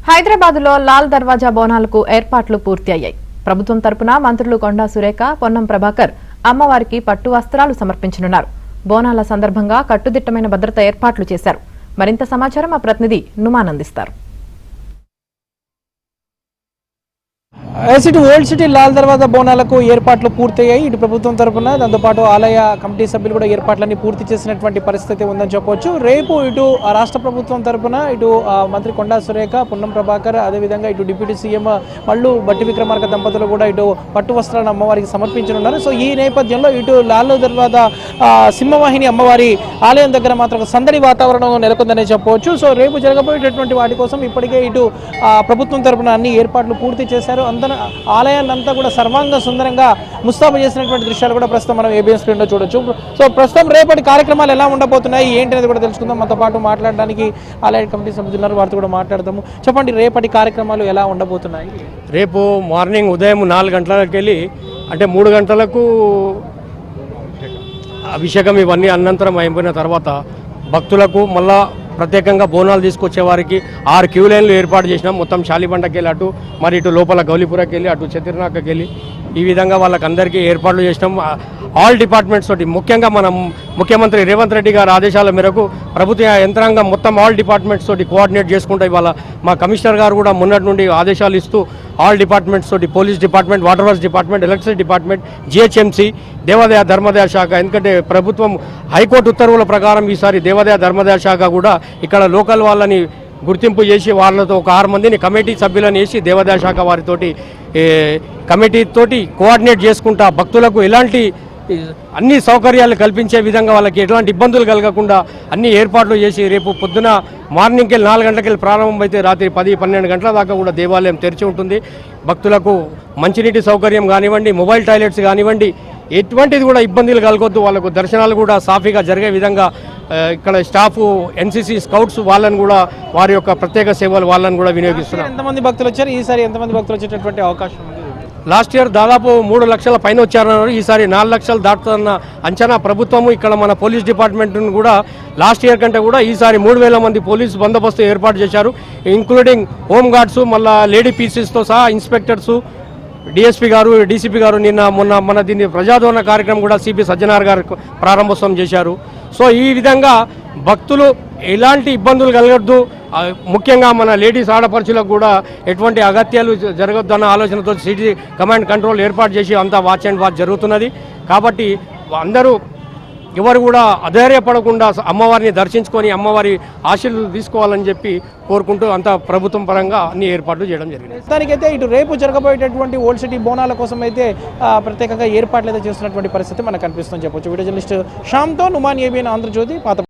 హైదరాబాద్లో లాల్ దర్వాజా బోనాలకు ఏర్పాట్లు పూర్తి అయ్యాయి. ప్రభుత్వం తరపున మంత్రులు కొండా సురేఖ, పొన్నం ప్రభాకర్ అమ్మవారికి పట్టు వస్త్రాలు సమర్పించనున్నారు. బోనాల సందర్భంగా కట్టుదిట్టమైన భద్రత ఏర్పాట్లు చేశారు. మరింత సమాచారం మా ప్రతినిధి నుమాన్ అందిస్తారు. ఇటు ఓల్డ్ సిటీ లాల్ దర్వాజా బోనాలకు ఏర్పాట్లు పూర్తయ్యాయి. ఇటు ప్రభుత్వం తరపున దాంతోపాటు ఆలయ కమిటీ సభ్యులు కూడా ఏర్పాట్లన్నీ పూర్తి చేసినటువంటి పరిస్థితి ఉందని చెప్పవచ్చు. రేపు ఇటు రాష్ట్ర ప్రభుత్వం తరపున ఇటు మంత్రి కొండా సురేఖ, పొన్నం ప్రభాకర్, అదేవిధంగా ఇటు డిప్యూటీ సీఎం మల్లు బట్టి విక్రమార్క దంపతులు కూడా ఇటు పట్టు వస్త్రాలను అమ్మవారికి సమర్పించనున్నారు. సో ఈ నేపథ్యంలో ఇటు లాల్ దర్వాజా సింహవాహిని అమ్మవారి ఆలయం దగ్గర మాత్రం సందడి వాతావరణం నెలకొందనే చెప్పవచ్చు. సో రేపు జరగబోయేటటువంటి వాటి కోసం ఇప్పటికే ఇటు ప్రభుత్వం తరపున అన్ని ఏర్పాట్లు పూర్తి చేశారు. ఆలయాన్ని అంతా కూడా సర్వాంగ సుందరంగా ముస్తాబు చేసినటువంటి దృశ్యాలు కూడా ప్రస్తుతం మనం ఏబిఎన్ స్క్రీన్ లో చూడొచ్చు. సో ప్రస్తుతం రేపటి కార్యక్రమాలు ఎలా ఉండబోతున్నాయి ఏంటి అనేది కూడా తెలుసుకుందాం. మనతో పాటు మాట్లాడడానికి ఆలయ కమిటీ సభ్యులు వారితో కూడా మాట్లాడదాము. చెప్పండి, రేపటి కార్యక్రమాలు ఎలా ఉండబోతున్నాయి? రేపు మార్నింగ్ ఉదయం 4 గంటలకు వెళ్ళి అంటే 3 గంటలకు అభిషేకం ఇవన్నీ అనంతరం అయిపోయిన తర్వాత భక్తులకు మళ్ళా ప్రత్యేకంగా బోనాలు తీసుకొచ్చే వారికి 6 క్యూ లైన్లు ఏర్పాటు చేసినాం. మొత్తం శాలిబండకి వెళ్ళి అటు మరి ఇటు లోపల గౌలిపురకి వెళ్ళి అటు చతిర్నాకకి వెళ్ళి ఈ విధంగా వాళ్ళకందరికీ ఏర్పాట్లు చేసినాం. ఆల్ డిపార్ట్మెంట్స్ తోటి ముఖ్యంగా మనం ముఖ్యమంత్రి రేవంత్ రెడ్డి గారి ఆదేశాల మేరకు ప్రభుత్వ యంత్రాంగం మొత్తం ఆల్ డిపార్ట్మెంట్స్ తోటి కోఆర్డినేట్ చేసుకుంటూ ఇవాళ మా కమిషనర్ గారు కూడా మొన్నటి నుండి ఆదేశాలు ఇస్తూ ఆల్ డిపార్ట్మెంట్స్ తోటి police department, water works department, electricity department, GHMC, దేవాదాయ ధర్మాదాయ శాఖ, ఎందుకంటే ప్రభుత్వం హైకోర్టు ఉత్తర్వుల ప్రకారం ఈసారి దేవాదాయ ధర్మాదాయ శాఖ కూడా ఇక్కడ లోకల్ వాళ్ళని గుర్తింపు చేసి వాళ్ళతో ఒక 6 మందిని కమిటీ సభ్యులను వేసి దేవాదాయ శాఖ వారితోటి కమిటీతోటి కోఆర్డినేట్ చేసుకుంటా భక్తులకు ఎలాంటి అన్ని సౌకర్యాలు కల్పించే విధంగా వాళ్ళకి ఎలాంటి ఇబ్బందులు కలగకుండా అన్ని ఏర్పాట్లు చేసి రేపు పొద్దున మార్నింగ్కి వెళ్ళి 4 గంటలకు వెళ్ళి ప్రారంభమైతే రాత్రి 10-12 గంటల దాకా కూడా దేవాలయం తెరిచి ఉంటుంది. భక్తులకు మంచినీటి సౌకర్యం కానివ్వండి, మొబైల్ టాయిలెట్స్ కానివ్వండి, ఎటువంటిది కూడా ఇబ్బందులు కలగొద్దు. వాళ్ళకు దర్శనాలు కూడా సాఫీగా జరిగే విధంగా ఇక్కడ స్టాఫ్, ఎన్సీసీ స్కౌట్స్ వాళ్ళని కూడా వారి యొక్క ప్రత్యేక సేవలు వాళ్ళని కూడా వినియోగిస్తున్నారు. ఎంతమంది భక్తులు వచ్చారు? ఈసారి ఎంతమంది భక్తులు వచ్చేటటువంటి అవకాశం ఉంది? లాస్ట్ ఇయర్ దాదాపు 3 లక్షల పైన వచ్చారన్నారు. ఈసారి 4 లక్షలు దాటుతున్న అంచనా ప్రభుత్వము. ఇక్కడ మన పోలీస్ డిపార్ట్మెంట్ను కూడా లాస్ట్ ఇయర్ కంటే కూడా ఈసారి 3000 మంది పోలీసు బందోబస్తు ఏర్పాటు చేశారు. ఇంక్లూడింగ్ హోమ్ గార్డ్స్, మళ్ళీ లేడీ పీసీస్తో సహా ఇన్స్పెక్టర్సు, డిఎస్పీ గారు, డీసీపీ గారు మన దీన్ని ప్రజాదరణ కార్యక్రమం కూడా సిపి సజ్జనార్ గారు ప్రారంభోత్సవం చేశారు. సో ఈ విధంగా భక్తులు ఎలాంటి ఇబ్బందులు కలగద్దు, ముఖ్యంగా మన లేడీస్ ఆడపడుచులకు కూడా ఎటువంటి అగత్యాలు జరగద్దన్న ఆలోచనతో సిటీ కమాండ్ కంట్రోల్ ఏర్పాటు చేసి అంతా వాచ్ అండ్ వాచ్ జరుగుతున్నది. కాబట్టి అందరూ ఎవరు కూడా అధైర్యపడకుండా అమ్మవారిని దర్శించుకొని అమ్మవారి ఆశీర్వాదాలు తీసుకోవాలని చెప్పి కోరుకుంటూ అంతా ప్రభుత్వం పరంగా అన్ని ఏర్పాట్లు చేయడం జరిగింది. దానికైతే ఇటు రేపు జరగబోయేటటువంటి ఓల్డ్ సిటీ బోనాల కోసం అయితే ప్రత్యేకంగా ఏర్పాట్లు అయితే చేస్తున్నటువంటి పరిస్థితి మనకు కనిపిస్తుందని చెప్పొచ్చు. వీడియో జర్నలిస్ట్ శ్యామ్తో నుమాన్, ఏబిఎన్ ఆంధ్రజ్యోతి, పాత